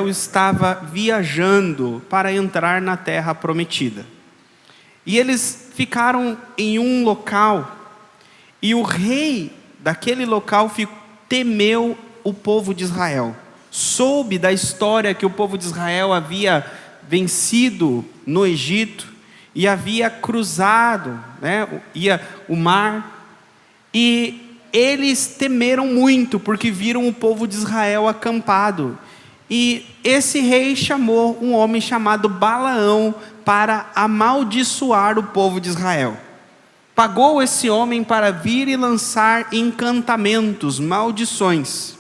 estava viajando para entrar na terra prometida. E eles ficaram em um local, e o rei daquele local temeu o povo de Israel. Soube da história que o povo de Israel havia vencido no Egito e havia cruzado, ia o mar, e eles temeram muito porque viram o povo de Israel acampado. E esse rei chamou um homem chamado Balaão para amaldiçoar o povo de Israel. Pagou esse homem para vir e lançar encantamentos, maldições.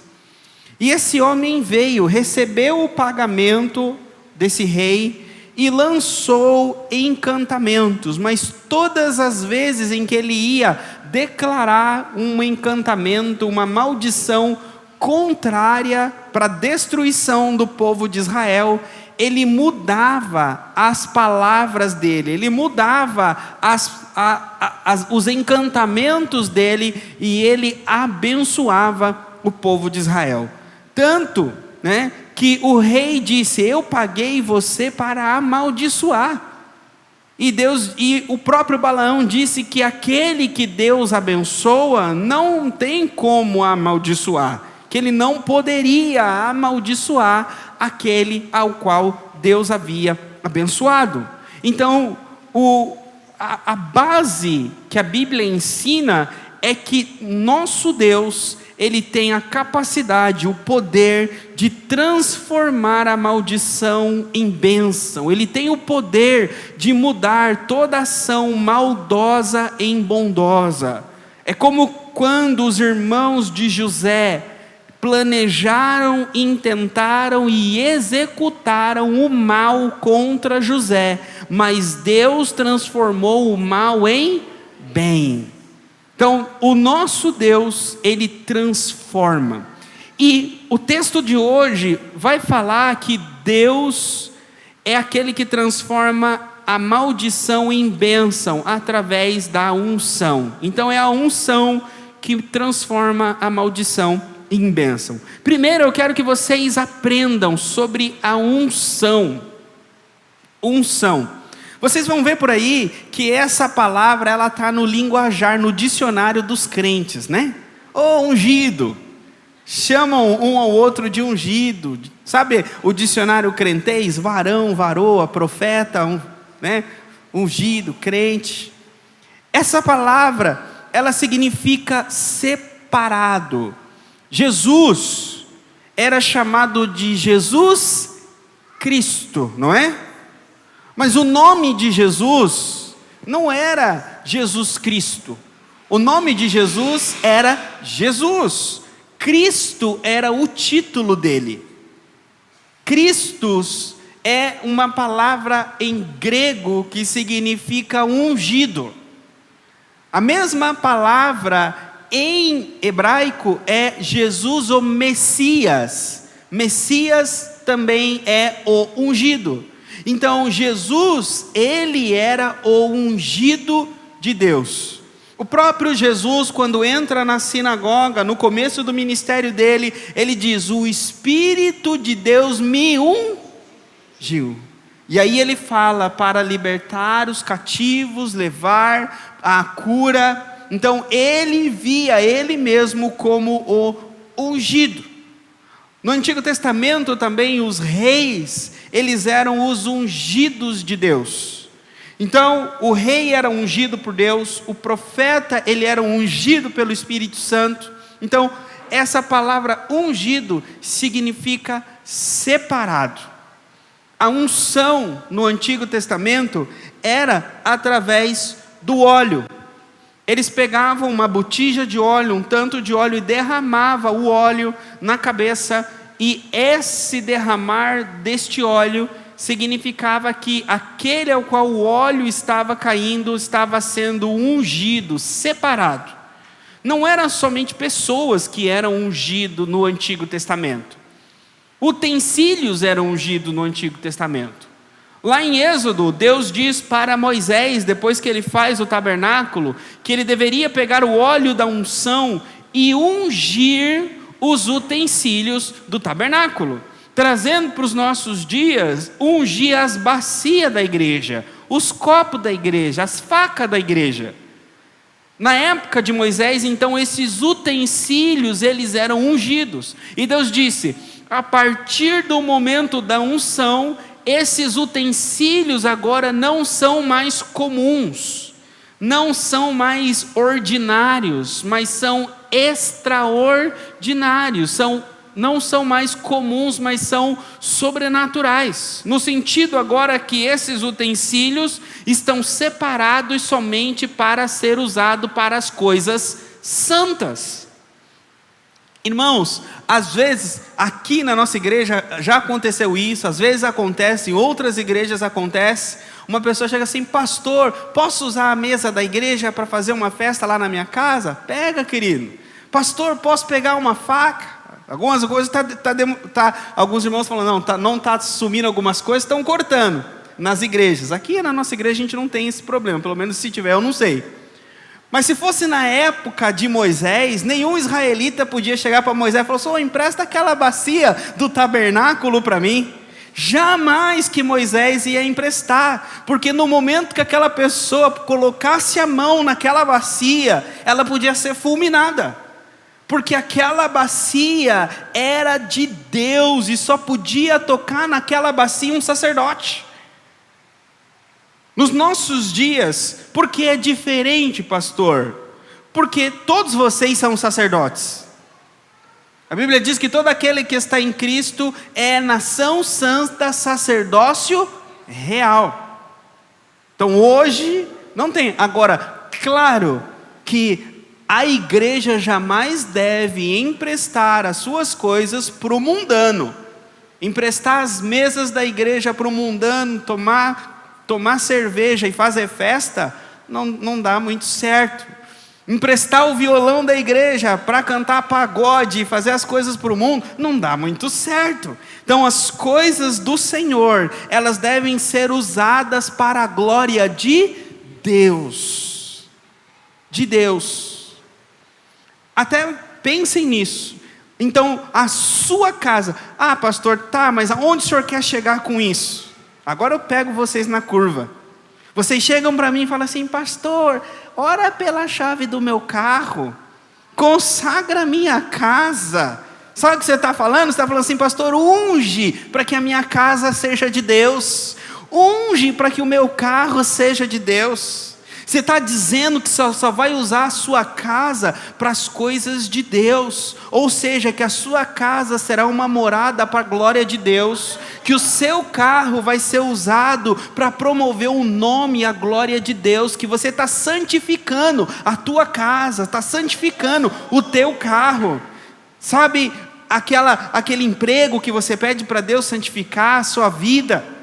E esse homem veio, recebeu o pagamento desse rei e lançou encantamentos. Mas todas as vezes em que ele ia declarar um encantamento, uma maldição contrária para a destruição do povo de Israel, ele mudava as palavras dele, ele mudava os encantamentos dele, e ele abençoava o povo de Israel. Tanto, que o rei disse: eu paguei você para amaldiçoar. E o próprio Balaão disse que aquele que Deus abençoa não tem como amaldiçoar, que ele não poderia amaldiçoar aquele ao qual Deus havia abençoado. Então, a base que a Bíblia ensina é que nosso Deus, ele tem a capacidade, o poder de transformar a maldição em bênção. Ele tem o poder de mudar toda ação maldosa em bondosa. É como quando os irmãos de José planejaram, intentaram e executaram o mal contra José, mas Deus transformou o mal em bem. Então, o nosso Deus, ele transforma. E o texto de hoje vai falar que Deus é aquele que transforma a maldição em bênção através da unção. Então, é a unção que transforma a maldição em bênção. Primeiro, eu quero que vocês aprendam sobre a unção. Unção. Vocês vão ver por aí que essa palavra, ela está no linguajar, no dicionário dos crentes, ungido. Chamam um ao outro de ungido. Sabe o dicionário crentez? Varão, varoa, profeta, ungido, crente. Essa palavra, ela significa separado. Jesus era chamado de Jesus Cristo, não é? Mas o nome de Jesus não era Jesus Cristo. O nome de Jesus era Jesus. Cristo era o título dele. Christos é uma palavra em grego que significa ungido. A mesma palavra em hebraico é Jesus, o Messias. Messias também é o ungido. Então Jesus, ele era o ungido de Deus. O próprio Jesus, quando entra na sinagoga, no começo do ministério dele, ele diz: o Espírito de Deus me ungiu. E aí ele fala para libertar os cativos, levar a cura. Então ele via ele mesmo como o ungido. No Antigo Testamento também os reis, eles eram os ungidos de Deus. Então o rei era ungido por Deus, o profeta, ele era ungido pelo Espírito Santo. Então essa palavra ungido significa separado. A unção no Antigo Testamento era através do óleo. Eles pegavam uma botija de óleo, um tanto de óleo, e derramavam o óleo na cabeça, e esse derramar deste óleo significava que aquele ao qual o óleo estava caindo estava sendo ungido, separado. Não eram somente pessoas que eram ungidas no Antigo Testamento. Utensílios eram ungidos no Antigo Testamento. Lá em Êxodo, Deus diz para Moisés, depois que ele faz o tabernáculo, que ele deveria pegar o óleo da unção e ungir os utensílios do tabernáculo. trazendo para os nossos dias, ungir as bacias da igreja, os copos da igreja, as facas da igreja. Na época de Moisés, então, esses utensílios, eles eram ungidos. E Deus disse, a partir do momento da unção, esses utensílios agora não são mais comuns, não são mais ordinários, mas são extraordinários, não são mais comuns, mas são sobrenaturais, no sentido agora que esses utensílios estão separados somente para ser usado para as coisas santas. Irmãos, às vezes aqui na nossa igreja já aconteceu isso, às vezes acontece, em outras igrejas acontece. Uma pessoa chega assim, pastor, posso usar a mesa da igreja para fazer uma festa lá na minha casa? Pega, querido. Pastor, posso pegar uma faca? Algumas coisas alguns irmãos falam, não está sumindo algumas coisas, estão cortando nas igrejas. Aqui na nossa igreja a gente não tem esse problema, pelo menos se tiver eu não sei. Mas se fosse na época de Moisés, nenhum israelita podia chegar para Moisés e falar assim, empresta aquela bacia do tabernáculo para mim. Jamais que Moisés ia emprestar, porque no momento que aquela pessoa colocasse a mão naquela bacia, ela podia ser fulminada. Porque aquela bacia era de Deus e só podia tocar naquela bacia um sacerdote. Nos nossos dias, por que é diferente, pastor? Porque todos vocês são sacerdotes. A Bíblia diz que todo aquele que está em Cristo é nação santa, sacerdócio real. Então hoje não tem. Agora, claro que a igreja jamais deve emprestar as suas coisas para o mundano. Emprestar as mesas da igreja para o mundano, tomar cerveja e fazer festa, não dá muito certo. Emprestar o violão da igreja para cantar pagode e fazer as coisas para o mundo, não dá muito certo. Então as coisas do Senhor, elas devem ser usadas para a glória de Deus. De Deus. Até pensem nisso. Então, a sua casa, pastor, mas aonde o senhor quer chegar com isso? Agora eu pego vocês na curva. Vocês chegam para mim e falam assim, pastor, ora pela chave do meu carro, consagra a minha casa. Sabe o que você está falando? Você está falando assim, pastor, unge para que a minha casa seja de Deus. Unge para que o meu carro seja de Deus. Você está dizendo que só vai usar a sua casa para as coisas de Deus, ou seja, que a sua casa será uma morada para a glória de Deus, que o seu carro vai ser usado para promover o nome e a glória de Deus, que você está santificando a tua casa, está santificando o teu carro, sabe, aquele emprego que você pede para Deus santificar a sua vida.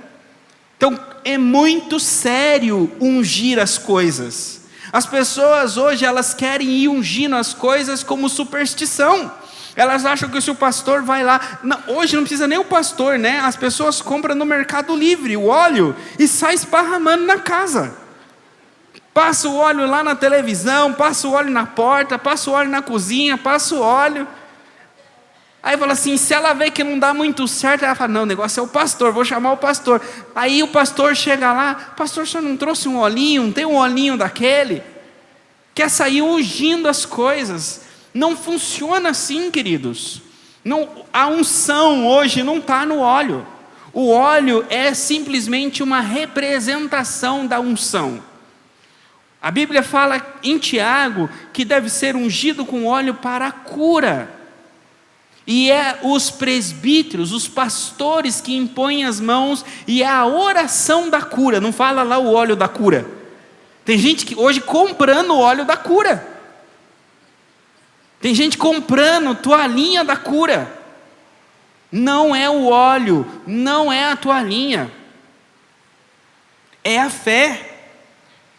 Então, é muito sério ungir as coisas. As pessoas hoje, elas querem ir ungindo as coisas como superstição. Elas acham que se o pastor vai lá... hoje não precisa nem o pastor, né? As pessoas compram no Mercado Livre o óleo e saem esparramando na casa. Passa o óleo lá na televisão, passa o óleo na porta, passa o óleo na cozinha, passa o óleo... Aí fala assim, se ela vê que não dá muito certo, ela fala, não, o negócio é o pastor, vou chamar o pastor. Aí o pastor chega lá, pastor, o senhor não trouxe um olhinho, não tem um olhinho daquele? Quer sair ungindo as coisas. Não funciona assim, queridos. A unção hoje não está no óleo. O óleo é simplesmente uma representação da unção. A Bíblia fala em Tiago que deve ser ungido com óleo para a cura. E é os presbíteros, os pastores que impõem as mãos, e é a oração da cura, não fala lá o óleo da cura. Tem gente que hoje comprando o óleo da cura. Tem gente comprando toalhinha da cura. Não é o óleo, não é a toalhinha. É a fé.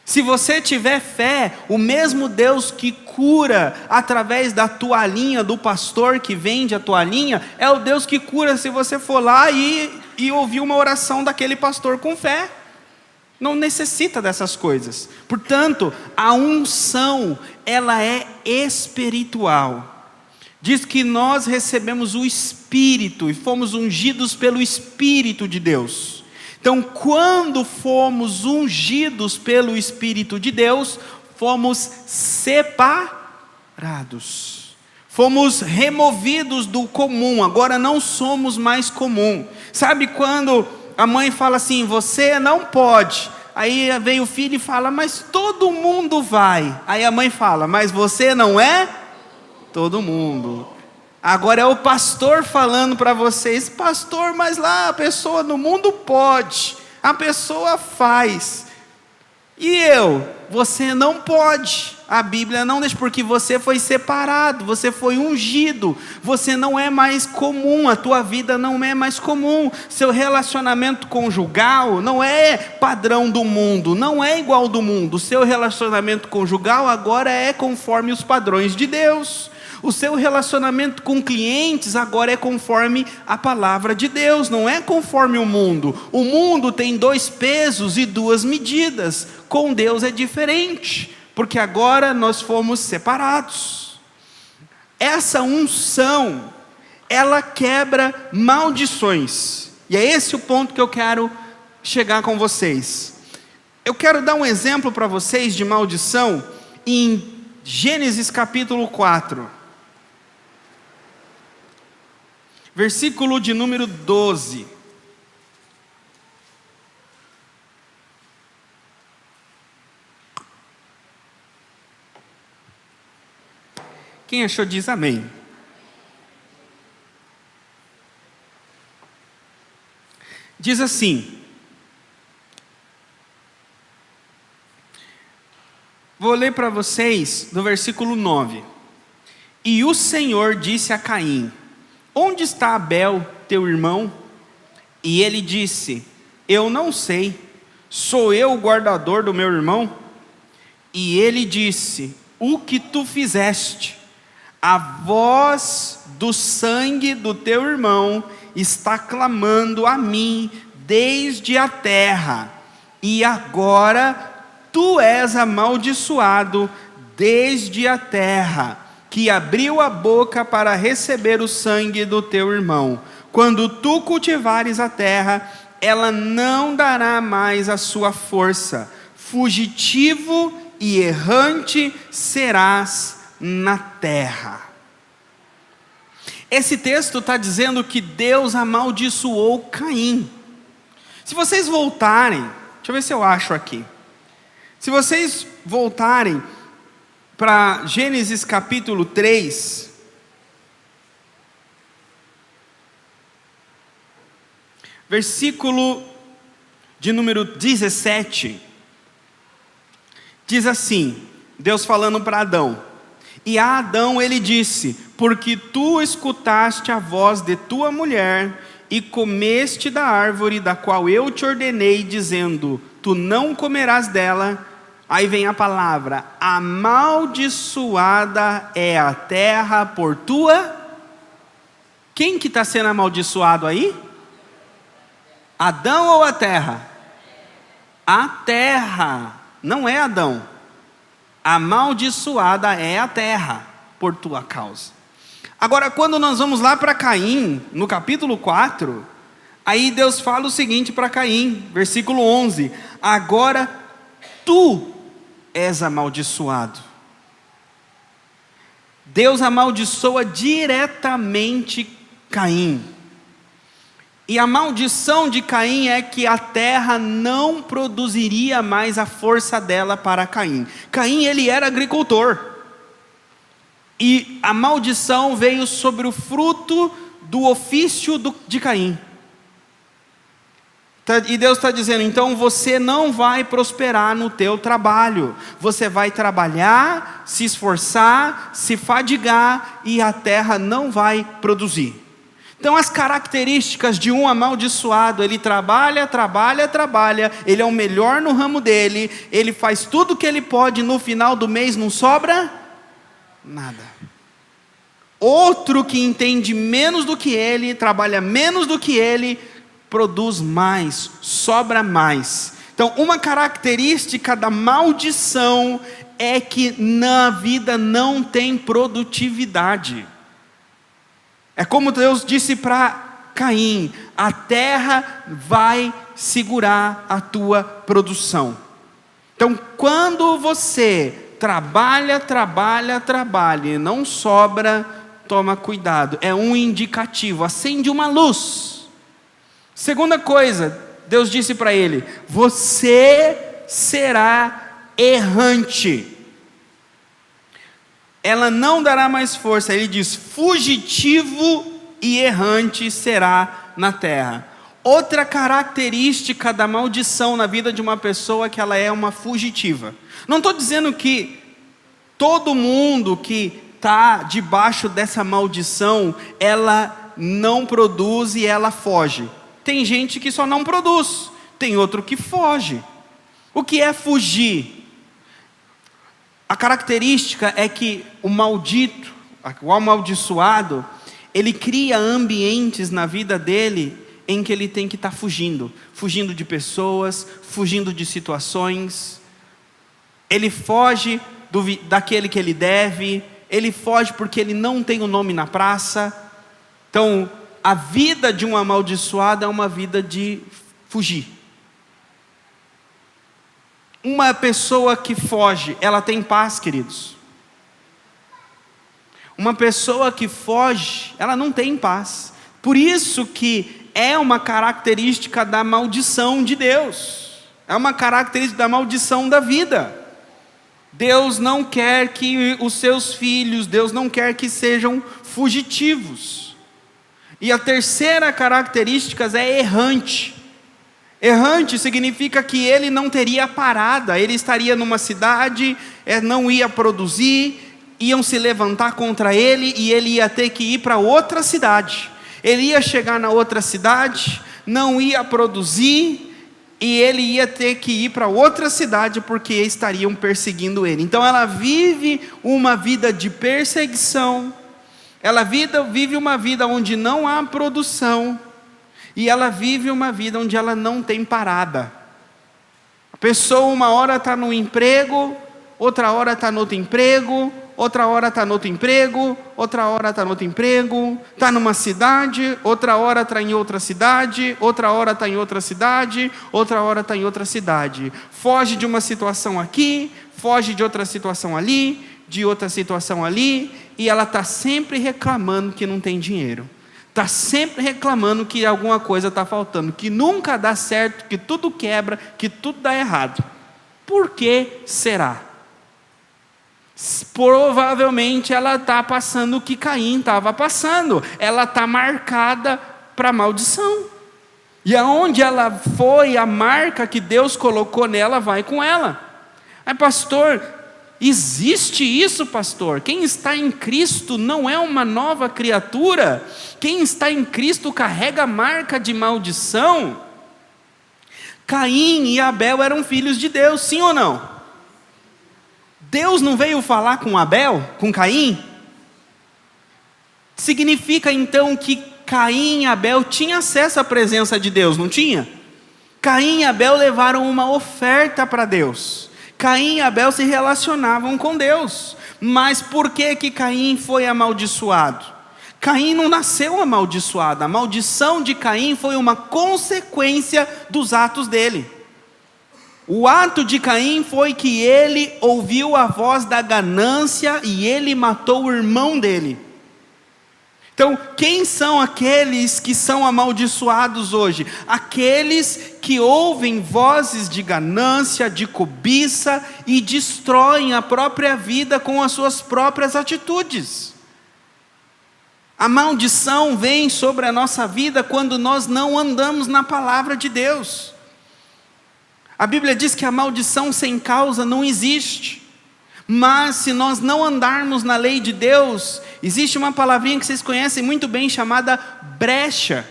Se você tiver fé, o mesmo Deus que cura através da toalhinha do pastor que vende a toalhinha, é o Deus que cura se você for lá e ouvir uma oração daquele pastor com fé. Não necessita dessas coisas. Portanto, a unção, ela é espiritual. diz que nós recebemos o Espírito e fomos ungidos pelo Espírito de Deus. Então, quando fomos ungidos pelo Espírito de Deus, fomos separados. Fomos removidos do comum, agora não somos mais comum. Sabe quando a mãe fala assim, você não pode. Aí vem o filho e fala, mas todo mundo vai. Aí a mãe fala, mas você não é todo mundo. Agora é o pastor falando para vocês, pastor, mas lá a pessoa no mundo pode, a pessoa faz. E você não pode. A Bíblia não deixa, porque você foi separado, você foi ungido, você não é mais comum, a tua vida não é mais comum, seu relacionamento conjugal não é padrão do mundo, não é igual ao do mundo, seu relacionamento conjugal agora é conforme os padrões de Deus. O seu relacionamento com clientes agora é conforme a palavra de Deus, não é conforme o mundo. O mundo tem 2 pesos e 2 medidas, com Deus é diferente, porque agora nós fomos separados. Essa unção, ela quebra maldições, e é esse o ponto que eu quero chegar com vocês. Eu quero dar um exemplo para vocês de maldição em Gênesis capítulo 4. Versículo de número 12. Quem achou diz amém. Diz assim, vou ler para vocês do versículo 9. E o Senhor disse a Caim, onde está Abel, teu irmão? E ele disse, eu não sei, sou eu o guardador do meu irmão? E ele disse, o que tu fizeste? A voz do sangue do teu irmão está clamando a mim desde a terra, e agora tu és amaldiçoado desde a terra, que abriu a boca para receber o sangue do teu irmão. Quando tu cultivares a terra, ela não dará mais a sua força. Fugitivo e errante serás na terra. Esse texto está dizendo que Deus amaldiçoou Caim. Se vocês voltarem, deixa eu ver se eu acho aqui. Se vocês voltarem para Gênesis capítulo 3, versículo de número 17, diz assim, Deus falando para Adão, e a Adão ele disse, porque tu escutaste a voz de tua mulher, e comeste da árvore da qual eu te ordenei, dizendo, tu não comerás dela. Aí vem a palavra, amaldiçoada é a terra por tua... Quem que está sendo amaldiçoado aí? Adão ou a terra? A terra, não é Adão. Amaldiçoada é a terra por tua causa. Agora, quando nós vamos lá para Caim, no capítulo 4, aí Deus fala o seguinte para Caim, versículo 11, agora tu és amaldiçoado. Deus amaldiçoa diretamente Caim. E a maldição de Caim é que a terra não produziria mais a força dela para Caim. Caim, ele era agricultor. E a maldição veio sobre o fruto do ofício de Caim. E Deus está dizendo, então você não vai prosperar no teu trabalho. Você vai trabalhar, se esforçar, se fadigar e a terra não vai produzir. Então as características de um amaldiçoado, ele trabalha, ele é o melhor no ramo dele, ele faz tudo o que ele pode, no final do mês não sobra nada. Outro que entende menos do que ele, trabalha menos do que ele, produz mais, sobra mais. Então uma característica da maldição é que na vida não tem produtividade. É como Deus disse para Caim: a terra vai segurar a tua produção. Então, quando você trabalha e não sobra, toma cuidado. É um indicativo, acende uma luz. Segunda coisa, Deus disse para ele: você será errante. Ela não dará mais força. Ele diz: fugitivo e errante será na terra. Outra característica da maldição na vida de uma pessoa é que ela é uma fugitiva. Não estou dizendo que todo mundo que está debaixo dessa maldição, ela não produz e ela foge. Tem gente que só não produz, tem outro que foge. O que é fugir? A característica é que o maldito, o amaldiçoado, ele cria ambientes na vida dele em que ele tem que estar fugindo de pessoas, fugindo de situações. Ele foge daquele que ele deve, ele foge porque ele não tem o nome na praça. Então, a vida de um amaldiçoado é uma vida de fugir. Uma pessoa que foge, ela tem paz, queridos. Uma pessoa que foge, ela não tem paz. Por isso que é uma característica da maldição de Deus. É uma característica da maldição da vida. Deus não quer que os seus filhos, Deus não quer que sejam fugitivos. E a terceira característica é errante. Errante significa que ele não teria parada, ele estaria numa cidade, não ia produzir, iam se levantar contra ele e ele ia ter que ir para outra cidade. Ele ia chegar na outra cidade, não ia produzir, e ele ia ter que ir para outra cidade porque estariam perseguindo ele. Então ela vive uma vida de perseguição, ela vive uma vida onde não há produção, e ela vive uma vida onde ela não tem parada. A pessoa uma hora está no emprego, outra hora está no outro emprego, outra hora está no outro emprego, outra hora está no outro emprego, está numa cidade, outra hora está em outra cidade, outra hora está em outra cidade, outra hora está em outra cidade. Foge de uma situação aqui, foge de outra situação ali, de outra situação ali, e ela está sempre reclamando que não tem dinheiro. Está sempre reclamando que alguma coisa está faltando, que nunca dá certo, que tudo quebra, que tudo dá errado. Por que será? Provavelmente ela está passando o que Caim estava passando. Ela está marcada para maldição. E aonde ela foi, a marca que Deus colocou nela vai com ela. Aí, pastor, existe isso, pastor? Quem está em Cristo não é uma nova criatura? Quem está em Cristo carrega a marca de maldição? Caim e Abel eram filhos de Deus, sim ou não? Deus não veio falar com Abel, com Caim? Significa então que Caim e Abel tinham acesso à presença de Deus, não tinha? Caim e Abel levaram uma oferta para Deus. Caim e Abel se relacionavam com Deus. Mas por que Caim foi amaldiçoado? Caim não nasceu amaldiçoado. A maldição de Caim foi uma consequência dos atos dele. O ato de Caim foi que ele ouviu a voz da ganância e ele matou o irmão dele. Então, quem são aqueles que são amaldiçoados hoje? Aqueles que ouvem vozes de ganância, de cobiça e destroem a própria vida com as suas próprias atitudes. A maldição vem sobre a nossa vida quando nós não andamos na palavra de Deus. A Bíblia diz que a maldição sem causa não existe. Mas se nós não andarmos na lei de Deus, existe uma palavrinha que vocês conhecem muito bem chamada brecha.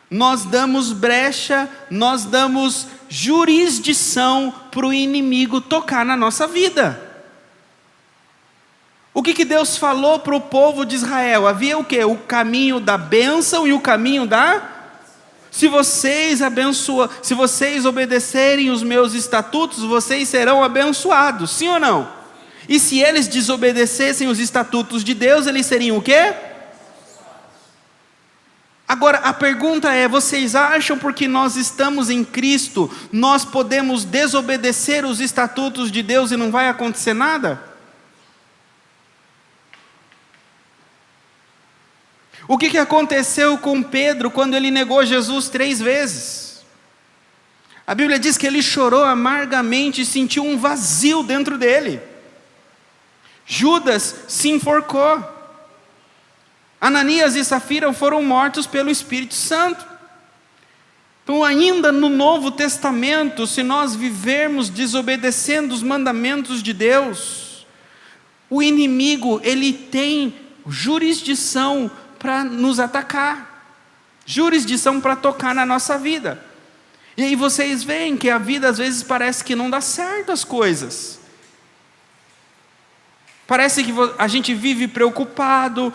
Nós damos brecha, nós damos jurisdição para o inimigo tocar na nossa vida. O que Deus falou para o povo de Israel? Havia o quê? O caminho da bênção e o caminho da... Se vocês obedecerem os meus estatutos, vocês serão abençoados, sim ou não? E se eles desobedecessem os estatutos de Deus, eles seriam o quê? Agora, a pergunta é: vocês acham porque nós estamos em Cristo, nós podemos desobedecer os estatutos de Deus e não vai acontecer nada? O que aconteceu com Pedro quando ele negou Jesus 3 vezes? A Bíblia diz que ele chorou amargamente e sentiu um vazio dentro dele. Judas se enforcou. Ananias e Safira foram mortos pelo Espírito Santo. Então, ainda no Novo Testamento, se nós vivermos desobedecendo os mandamentos de Deus, o inimigo, ele tem jurisdição para nos atacar, jurisdição para tocar na nossa vida. E aí vocês veem que a vida às vezes parece que não dá certo as coisas. Parece que a gente vive preocupado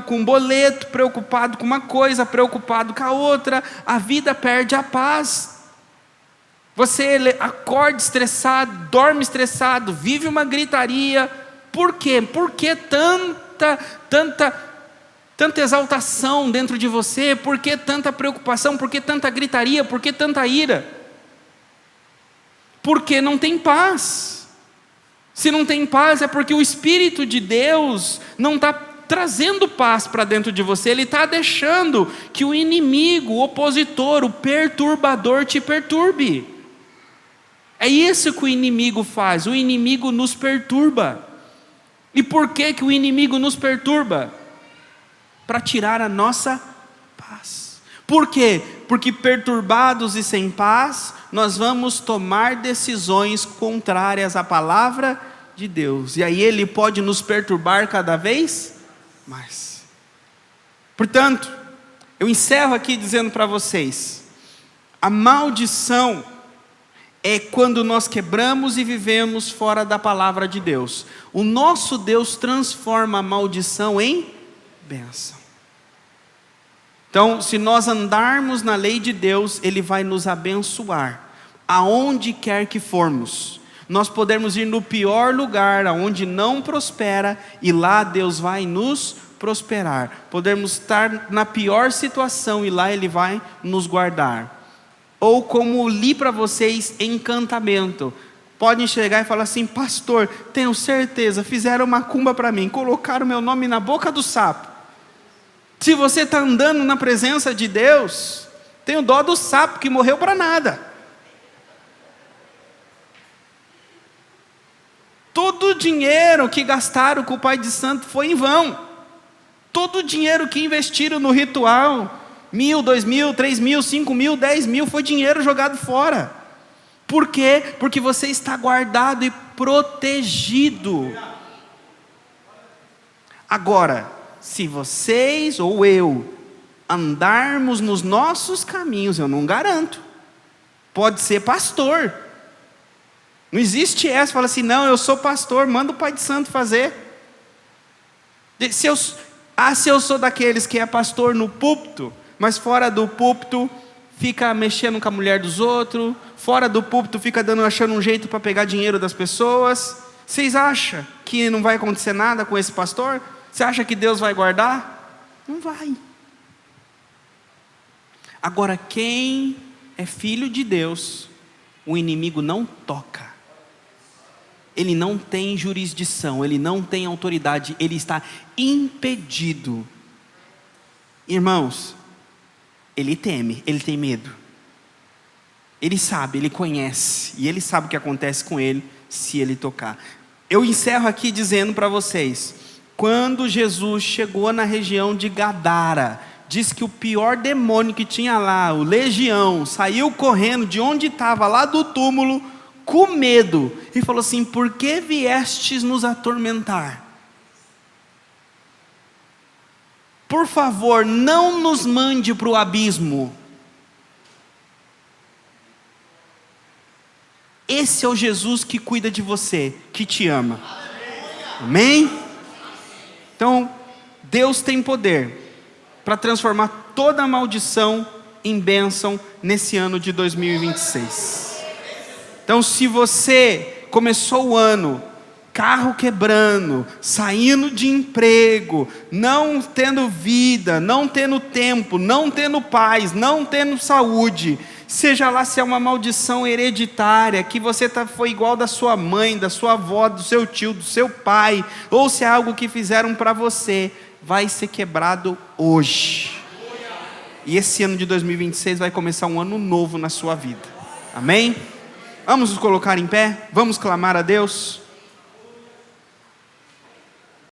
com um boleto, preocupado com uma coisa, preocupado com a outra. A vida perde a paz. Você acorda estressado, dorme estressado, vive uma gritaria. Por quê? Por que tanta exaltação dentro de você? Por que tanta preocupação? Por que tanta gritaria? Por que tanta ira? Porque não tem paz. Se não tem paz, é porque o Espírito de Deus não está trazendo paz para dentro de você. Ele está deixando que o inimigo, o opositor, o perturbador te perturbe. É isso que o inimigo faz. O inimigo nos perturba. E por que o inimigo nos perturba? Para tirar a nossa paz. Por quê? Porque perturbados e sem paz, nós vamos tomar decisões contrárias à palavra de Deus. E aí ele pode nos perturbar cada vez mais. Portanto, eu encerro aqui dizendo para vocês: a maldição é quando nós quebramos e vivemos fora da palavra de Deus. O nosso Deus transforma a maldição em bênção. Então, se nós andarmos na lei de Deus, Ele vai nos abençoar, aonde quer que formos. Nós podemos ir no pior lugar, aonde não prospera, e lá Deus vai nos prosperar. Podemos estar na pior situação, e lá Ele vai nos guardar. Ou como li para vocês, encantamento. Podem chegar e falar assim: pastor, tenho certeza, fizeram macumba para mim, colocaram meu nome na boca do sapo. Se você está andando na presença de Deus, tenho dó do sapo que morreu para nada. Todo o dinheiro que gastaram com o Pai de Santo foi em vão. Todo o dinheiro que investiram no ritual, 1.000, 2.000, 3.000, 5.000, 10.000, foi dinheiro jogado fora. Por quê? Porque você está guardado e protegido. Agora, se vocês ou eu andarmos nos nossos caminhos, eu não garanto. Pode ser pastor. Não existe essa, fala assim: não, eu sou pastor, manda o Pai de Santo fazer. Se eu sou daqueles que é pastor no púlpito, mas fora do púlpito fica mexendo com a mulher dos outros, fora do púlpito fica achando um jeito para pegar dinheiro das pessoas, vocês acham que não vai acontecer nada com esse pastor? Você acha que Deus vai guardar? Não vai. Agora, quem é filho de Deus, o inimigo não toca. Ele não tem jurisdição, ele não tem autoridade, ele está impedido. Irmãos, ele teme, ele tem medo. Ele sabe, ele conhece, e ele sabe o que acontece com ele se ele tocar. Eu encerro aqui dizendo para vocês: quando Jesus chegou na região de Gadara, diz que o pior demônio que tinha lá, o legião, saiu correndo de onde estava, lá do túmulo, com medo, e falou assim: por que viestes nos atormentar? Por favor, não nos mande para o abismo. Esse é o Jesus que cuida de você, que te ama. Amém? Então, Deus tem poder para transformar toda a maldição em bênção nesse ano de 2026. Então, se você começou o ano carro quebrando, saindo de emprego, não tendo vida, não tendo tempo, não tendo paz, não tendo saúde, seja lá se é uma maldição hereditária, que você foi igual da sua mãe, da sua avó, do seu tio, do seu pai, ou se é algo que fizeram para você, vai ser quebrado hoje. E esse ano de 2026 vai começar um ano novo na sua vida. Amém? Vamos nos colocar em pé? Vamos clamar a Deus?